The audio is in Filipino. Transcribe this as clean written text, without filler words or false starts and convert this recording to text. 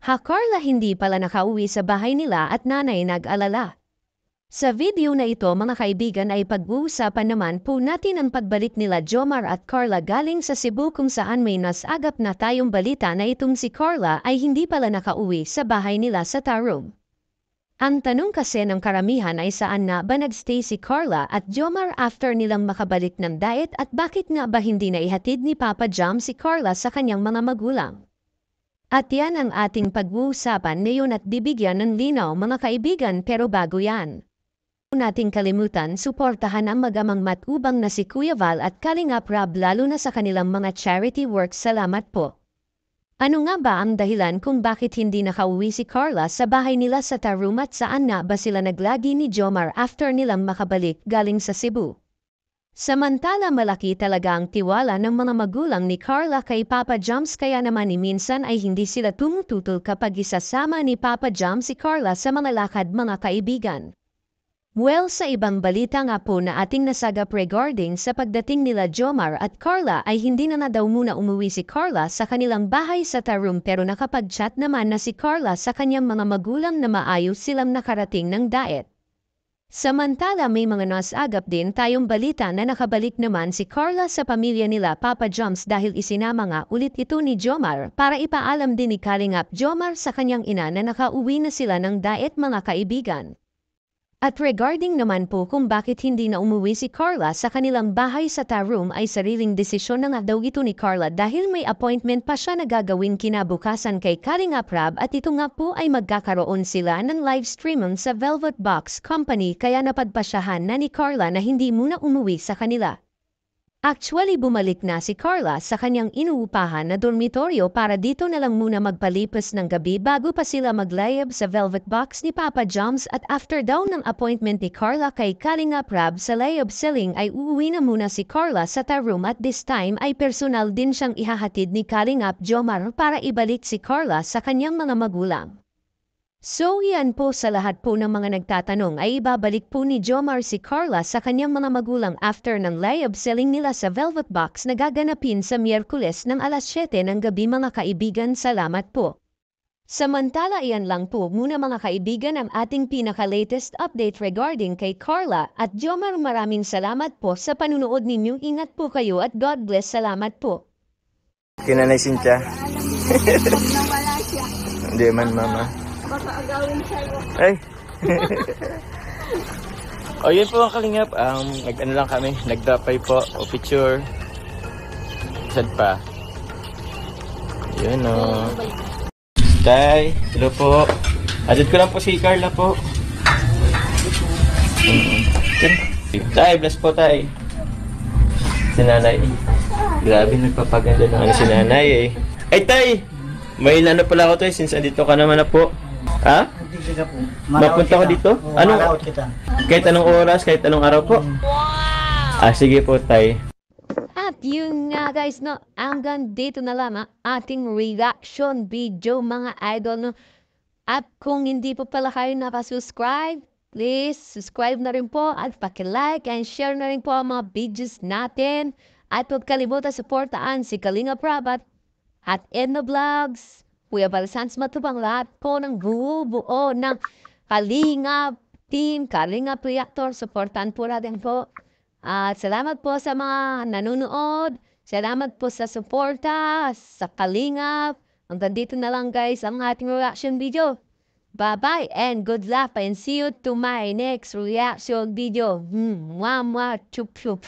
Carla hindi pala nakauwi sa bahay nila at nanay nag-alala. Sa video na ito mga kaibigan ay pag-uusapan naman po natin ang pagbalik nila Jomar at Carla galing sa Cebu kung saan may nasagap na tayong balita na itong si Carla ay hindi pala nakauwi sa bahay nila sa Tarum. Ang tanong kasi ng karamihan ay saan na ba nagstay si Carla at Jomar after nilang makabalik ng diet at bakit nga ba hindi naihatid ni Papa Jam si Carla sa kanyang mga magulang? At yan ang ating pag-uusapan ngayon at bibigyan ng linaw mga kaibigan pero bago yan. Nating kalimutan suportahan ang magamang matubang na si Kuya Val at Kalingap Rab lalo na sa kanilang mga charity works. Salamat po. Ano nga ba ang dahilan kung bakit hindi nakauwi si Carla sa bahay nila sa Tarum at saan na ba sila naglagi ni Jomar after nilang makabalik galing sa Cebu? Samantala malaki talaga ang tiwala ng mga magulang ni Carla kay Papa Joms kaya naman minsan ay hindi sila tumututol kapag isasama ni Papa Joms si Carla sa mga lakad mga kaibigan. Well, sa ibang balita nga po na ating nasagap regarding sa pagdating nila Jomar at Carla ay hindi na daw muna umuwi si Carla sa kanilang bahay sa Tarum pero nakapag-chat naman na si Carla sa kanyang mga magulang na maayos silang nakarating ng diet. Samantala may mga nasagap din tayong balita na nakabalik naman si Carla sa pamilya nila Papa Joms dahil isinama nga ulit ito ni Jomar para ipaalam din ni Kalingap Jomar sa kanyang ina na nakauwi na sila ng diet mga kaibigan. At regarding naman po kung bakit hindi na umuwi si Carla sa kanilang bahay sa Tarum ay sariling desisyon na nga daw ito ni Carla dahil may appointment pa siya na gagawin kinabukasan kay Kalingap Rab at ito nga po ay magkakaroon sila ng live streaming sa Velvet Box Company kaya napadpasyahan na ni Carla na hindi muna umuwi sa kanila. Actually bumalik na si Carla sa kanyang inuupahan na dormitoryo para dito na lang muna magpalipas ng gabi bago pa sila maglayab sa Velvet Box ni Papa Joms at after daw ng appointment ni Carla kay Kalingap Rab sa layab selling ay uuwi na muna si Carla sa Tarum at this time ay personal din siyang ihahatid ni Kalingap Jomar para ibalik si Carla sa kanyang mga magulang. So yan po sa lahat po ng mga nagtatanong ay ibabalik po ni Jomar si Carla sa kanyang mga magulang after ng live selling nila sa Velvet Box na gaganapin sa Miyerkules ng alas 7 ng gabi mga kaibigan. Salamat po. Samantala iyan lang po muna mga kaibigan ang ating pinaka-latest update regarding kay Carla at Jomar. Maraming salamat po sa panunood ninyo. Ingat po kayo at God bless. Salamat po. Kinanay Cynthia. Nawala siya. Hindi man mama. Baka agawin sa'yo. Ay! O yun po ang Kalingap. Nag-ano lang kami. Nagdapay po. O picture. Sad pa. Yun o. Tay, hello po. Adod ko lang po si Carla po. Tay, bless po tay. Si nanay. Grabe nagpapaganda ng si nanay eh. Ay tay! May ano pala ako tay since andito ka naman na po. Ha? Mapunta ko dito? Anong kita? Kahit anong oras, kahit anong araw po? Wow! Sige po, tay. At yun nga guys, no, hanggang dito na lang ating reaction video mga idol. No? At kung hindi po pala kayo napasubscribe, please subscribe na rin po at paki-like and share na rin po ang mga videos natin. At huwag kalimutan supportaan si Kalingap Rab at Edna Vlogs. Kuya Balsans matubang lahat po ng buo ng Kalingap team, Kalingap Reactor. Supportan po natin po. At salamat po sa mga nanonood. Salamat po sa suporta sa Kalingap. Hanggang dito na lang guys ang ating reaction video. Bye-bye and good luck and see you to my next reaction video. Mwah mwah chup chup.